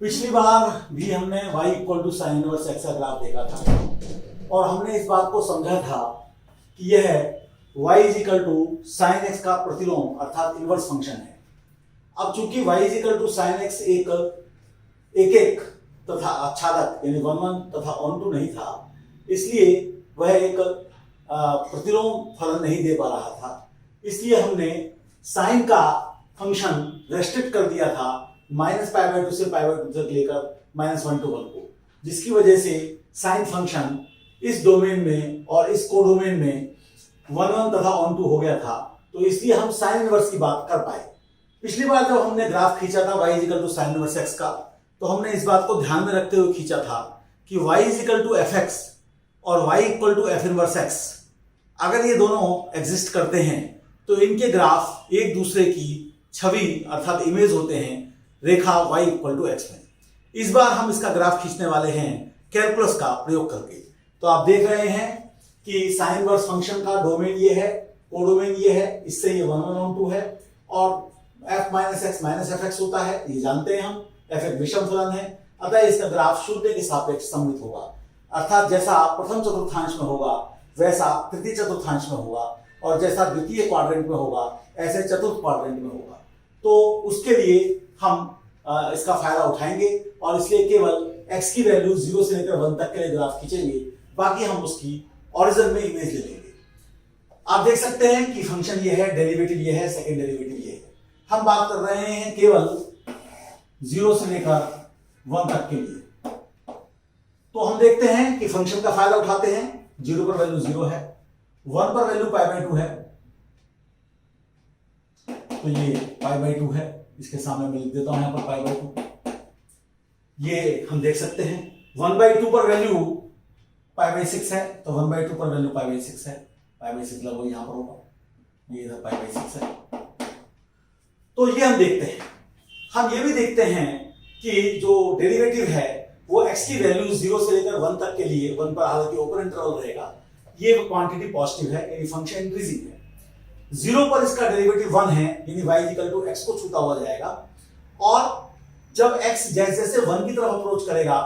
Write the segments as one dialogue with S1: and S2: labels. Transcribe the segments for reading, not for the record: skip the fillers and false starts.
S1: पिछली बार भी हमने y equal to sine inverse x का ग्राफ देखा था और हमने इस बात को समझा था कि यह y is equal to sine x का प्रतिलोम अर्थात इनवर्स फंक्शन है। अब चूंकि y is equal to sine x एक तथा आच्छादक यानी 1 तथा 1 नहीं था, इसलिए वह एक प्रतिलोम फलन नहीं दे पा रहा था। इसलिए हमने साइन का फंक्शन रेस्ट्रिक्ट कर दिया था -π/2 से π/2 तक लेकर -1 to 1 को, जिसकी वजह से साइन फंक्शन इस डोमेन में और इस कोडोमेन में 1 तथा 1 हो गया था। तो इसलिए हम साइन इनवर्स की बात कर पाए। पिछली बार जब हमने ग्राफ खींचा था y equal to sine inverse x का, तो हमने इस बात को ध्यान में रखते हुए खींचा था कि y equal to f x और y equal to f inverse x अगर ये दोनों एग्जिस्ट करते हैं तो इनके ग्राफ एक दूसरे की छवि अर्थात इमेज होते हैं रेखा y इक्वल टू एक्स में। इस बार हम इसका ग्राफ खींचने वाले हैं कैलकुलस का प्रयोग करके। तो आप देख रहे हैं कि साइन इनवर्स फंक्शन का डोमेन ये है, कोडोमेन ये है, इससे ये 1/2 है और f minus x minus F x होता है, ये जानते हैं हम। f एक विषम फलन है, अतः इसका ग्राफ शून्य के सापेक्ष सममित होगा, अर्थात जैसा प्रथम चतुर्थांश में होगा वैसा तृतीय चतुर्थांश में होगा और जैसा द्वितीय क्वाड्रेंट में होगा ऐसे चतुर्थ क्वाड्रेंट में होगा। तो उसके लिए हम इसका फायदा उठाएंगे और इसलिए केवल x की वैल्यू 0 से लेकर 1 तक के लिए ग्राफ खींचेंगे, बाकी हम उसकी ओरिजिन में इमेज ले लेंगे। आप देख सकते हैं कि फंक्शन ये है, डेरिवेटिव ये है, सेकंड डेरिवेटिव ये है। हम बात कर रहे हैं केवल 0 से लेकर 1 तक के लिए। तो हम देखते हैं कि फंक्शन का फायदा उठाते हैं। 0 पर वैल्यू 0 है, 1 पर वैल्यू π/2 है, तो ये π/2 है, इसके सामने मैं लिख देता हूं यहां पर π/2। ये हम देख सकते हैं 1/2 पर वैल्यू π/6 है, तो 1/2 पर वैल्यू π/6 है, π/6 लगभग यहां पर होगा, ये इधर π/6 है। तो ये हम देखते हैं। हम ये भी देखते हैं कि जो डेरिवेटिव है वो x की वैल्यू 0 से लेकर 1 तक के लिए, 1 पर हालांकि ओपन इंटरवल रहेगा, ये क्वांटिटी पॉजिटिव है यानी फंक्शन इंक्रीजिंग है। 0 पर इसका डेरिवेटिव 1 है यानी y इक्वल टू x को छूता हुआ जाएगा और जब x जैसे जैसे 1 की तरफ अप्रोच करेगा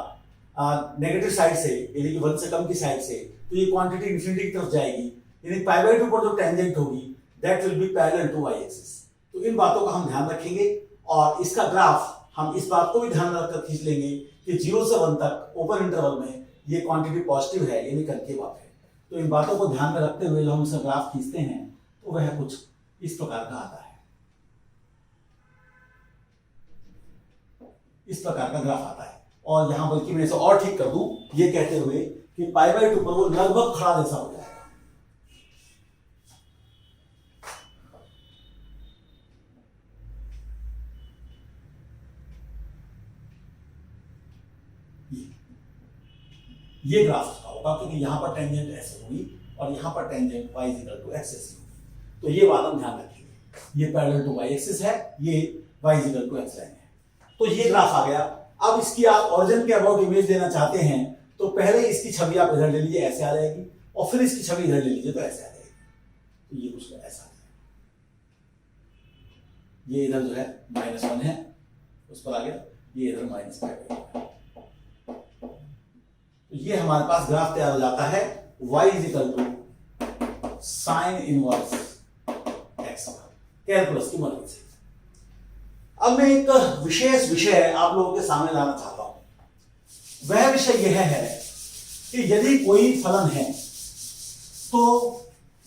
S1: नेगेटिव साइड से यानी कि 1 से कम की साइड से, तो ये क्वांटिटी इंफिनिटी की तरफ जाएगी यानी π/2 पर जो टेंजेंट होगी that will be parallel to y axis. तो इन बातों का हम ध्यान रखेंगे और इसका ग्राफ हम इस बात को भी ध्यान रखकर खींच लेंगे कि 0 से 1 तक ओपन इंटरवल में ये क्वांटिटी पॉजिटिव है यानी कनकेव है। तो इन बातों को ध्यान में रखते हुए जब हम इसका ग्राफ खींचते हैं तो वह कुछ इस प्रकार का आता है, इस प्रकार का ग्राफ आता है। और यहां बल्कि मैं इसे और ठीक कर दूं ये कहते हुए कि π/2 पर वो लगभग खड़ा जैसा हो जाएगा। ये ग्राफ उसका होगा क्योंकि यहां पर टेंजेंट ऐसे होगी और यहां पर tangent y equal to x ऐसी होगी। तो ये बात हम ध्यान रखेंगे, ये पैरेलल टू y एक्सिस है, ये y equal to x line है। तो ये ग्राफ आ गया। अब इसकी आप ओरिजिन के अबाउट इमेज लेना चाहते हैं तो पहले इसकी छवि आप इधर ले लीजिए, ऐसे आ जाएगी, और फिर इसकी छवि इधर ले लीजिए तो ऐसे आ जाएगी। तो ये कुछ ऐसा है, ये इधर जो है -1 है उस पर आ गया, ये इधर -π/2 है। ये हमारे पास ग्राफ तैयार हो जाता है y equal to sine inverse x calculus की मदद से। अब मैं एक विशेष विषय आप लोगों के सामने लाना चाहता हूं। वह विषय यह है कि यदि कोई फलन है तो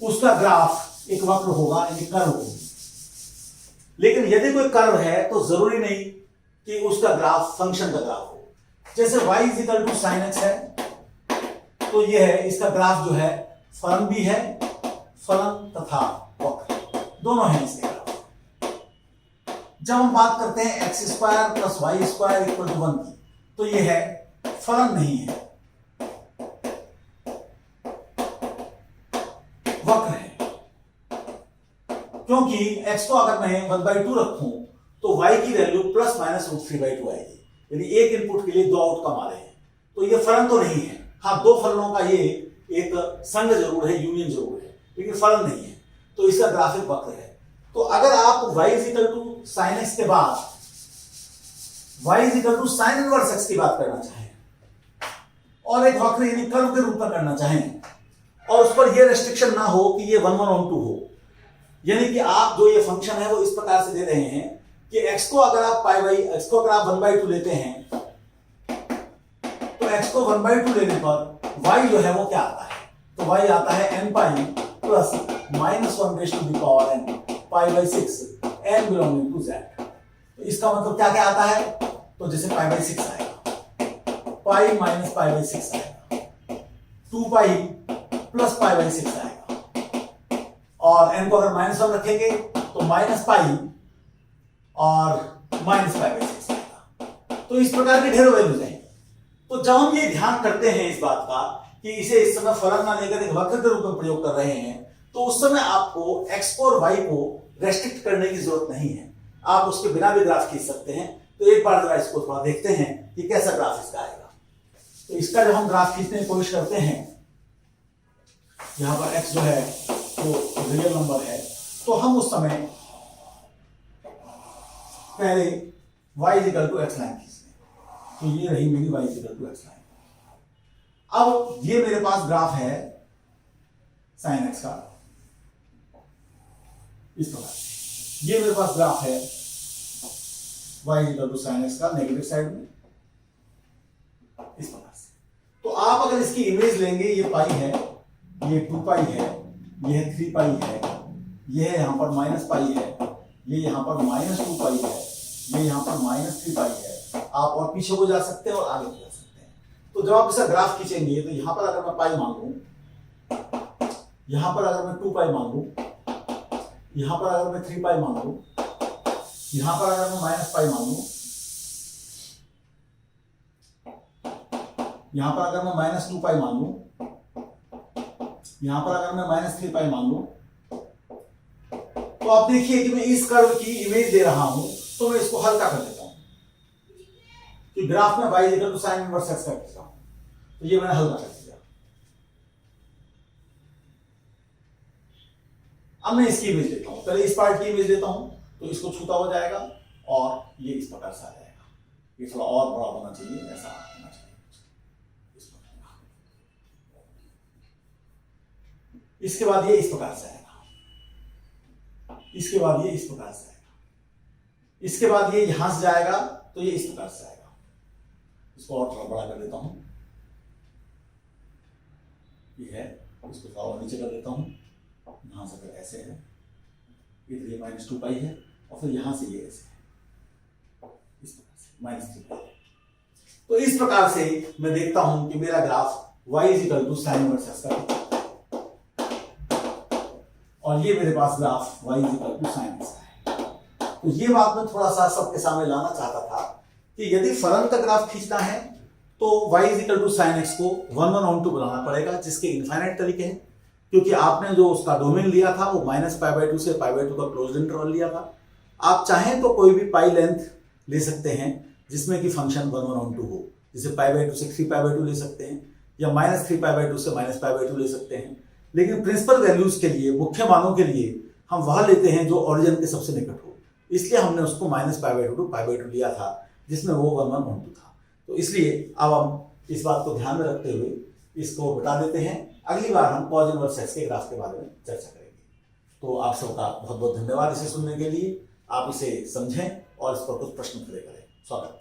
S1: उसका ग्राफ एक वक्र होगा यानी कर्व होगी, लेकिन यदि कोई कर्व है तो जरूरी नहीं कि उसका ग्राफ फंक्शन का ग्राफ हो। जैसे y equal to sine x है तो यह है, इसका ग्राफ जो है फलन भी है, फलन तथा वक्र दोनों हैं इसके ग्राफ। जब हम बात करते हैं x² + y² = 1 की, तो यह है फलन नहीं है, वक्र है। क्योंकि x को अगर मैं 1/2 रखूं तो y की वैल्यू ±√3/2 आएगी, यानी एक इनपुट के लिए 2 आउटकम आ रहे हैं। तो ये फलन तो नहीं है। हाँ, 2 फलनों का ये एक संग जरूर है, यूनियन जरूर है, लेकिन फलन नहीं है। तो इसका ग्राफिक वक्र है। तो अगर आप y = sin x के बाद y is equal to sine inverse x की बात करना चाहें और एक वक्र यानी कर्व के रूप में करना चाहें और उस पर यह रेस्ट्रिक्शन ना हो कि ये 1/1/2 हो, यानी कि आप जो ये फंक्शन है वो इस प्रकार से दे रहे हैं कि x को अगर आप x को अगर आप 1/2 लेते हैं तो x को 1/2 लेने पर y जो है वो क्या आता है, तो y आता है n pi plus -1 raise to the power n π/6 n belonging to z। तो इसका मतलब क्या क्या आता है, तो जैसे π/6 आएगा, पाई माइनस π/6 आएगा, 2 पाई प्लस π/6 आएगा और n को अगर -1 रखेंगे तो माइनस पाई और माइनस π/6 आएगा। तो इस प्रकार के ढेरों वैल्यूज हैं। तो जब हम ये ध्यान करते हैं इस बात का कि इसे इस समय फलन ना लेकर एक वक्र के रूप में प्रयोग कर रहे हैं, तो उस समय आपको x को और y को रेस्ट्रिक्ट करने की जरूरत नहीं है, आप उसके बिना भी ग्राफ खींच सकते हैं। तो एक बार जरा इसको थोड़ा देखते हैं कि कैसा ग्राफ इसका आएगा। तो इसका जब हम ग्राफ खींचने की कोशिश करते हैं, यहां पर x जो है वो रियल नंबर है, तो हम उस समय पहले y equal to x line खींचते हैं। तो ये रही मेरी y equal to x line. अब ये मेरे पास ग्राफ है साइन x का, इस प्रकार ये मेरे पास ग्राफ है y equal to sine x का नेगेटिव साइड में, इस प्रकार से। तो आप अगर इसकी इमेज लेंगे, ये पाई है, ये 2 पाई है, ये 3 पाई है, ये यहां पर माइनस पाई है, ये यहां पर -2 पाई है, ये यहां पर -3 पाई है। आप और पीछे को जा सकते हैं और आगे को जा सकते हैं। तो जब आप इसका ग्राफ खींचेंगे तो यहां पर अगर मैं पाई मांगू, यहां पर अगर मैं 2 पाई मांगू, यहां पर अगर मैं 3 पाई मांगू, यहां पर अगर मैं माइनस पाई मांगू, यहां पर अगर मैं -2 पाई मांगू, यहां पर अगर मैं -3 पाई मांगू, तो आप देखिए कि मैं इस कर्व की इमेज दे रहा हूं, तो मैं इसको हल्का कर देता हूं कि ग्राफ में y equal to sine inverse x कर देता हूं। तो ये मैंने हल्का कर दिया। अब मैं इसकी इमेज लेता हूं, पहले इस पार्ट की इमेज लेता हूं, तो इसको छूता हो जाएगा और ये इस प्रकार से आ जाएगा। ये थोड़ा और बड़ा होना चाहिए, ऐसा होना चाहिए इस प्रकार। इसके बाद ये इस प्रकार से आएगा, इसके बाद ये इस प्रकार से आएगा, इसके बाद ये यहां से जाएगा तो ये इस प्रकार से आएगा। इसको और थोड़ा बड़ा कर देता हूं, ये है, इसको थोड़ा और नीचे कर देता हूं, यहां से फिर ऐसे है, इधर ये -2 पाई है और फिर यहां से ये ऐसे है, इस प्रकार से -3 पाई। तो इस प्रकार से मैं देखता हूं कि मेरा graph y equal to sine inverse x का, और ये मेरे पास graph y equal to sine x का है। तो ये बात मैं थोड़ा सा सबके सामने लाना चाहता था कि यदि फलन का ग्राफ खींचना है तो y equal to sine x को 1/2 बनाना पड़ेगा, जिसके इनफाइनाइट तरीके हैं, क्योंकि आपने जो उसका डोमेन लिया था वो -π/2 से π/2 का क्लोज्ड इंटरवल लिया था। आप चाहें तो कोई भी पाई लेंथ ले सकते हैं जिसमें कि फंक्शन 1/2 हो, जैसे π/2 से 3π/2 ले सकते हैं या -3π/2 से -π/2 ले सकते हैं। लेकिन प्रिंसिपल वैल्यूज के लिए, मुख्य मानों के लिए हम वह लेते हैं जो ओरिजिन के सबसे निकट हो, इसलिए हमने उसको -π/2 टू π/2 लिया था, जिसमें वो 1/2 था। तो इसलिए अब हम इस बात को ध्यान में रखते हुए इसको बता देते हैं। अगली बार हम cos इनवर्स x के ग्राफ के बारे में चर्चा करेंगे। तो आप सबका बहुत बहुत धन्यवाद इसे सुनने के लिए। आप इसे समझें और इस पर कुछ प्रश्न खड़े करें। स्वागत।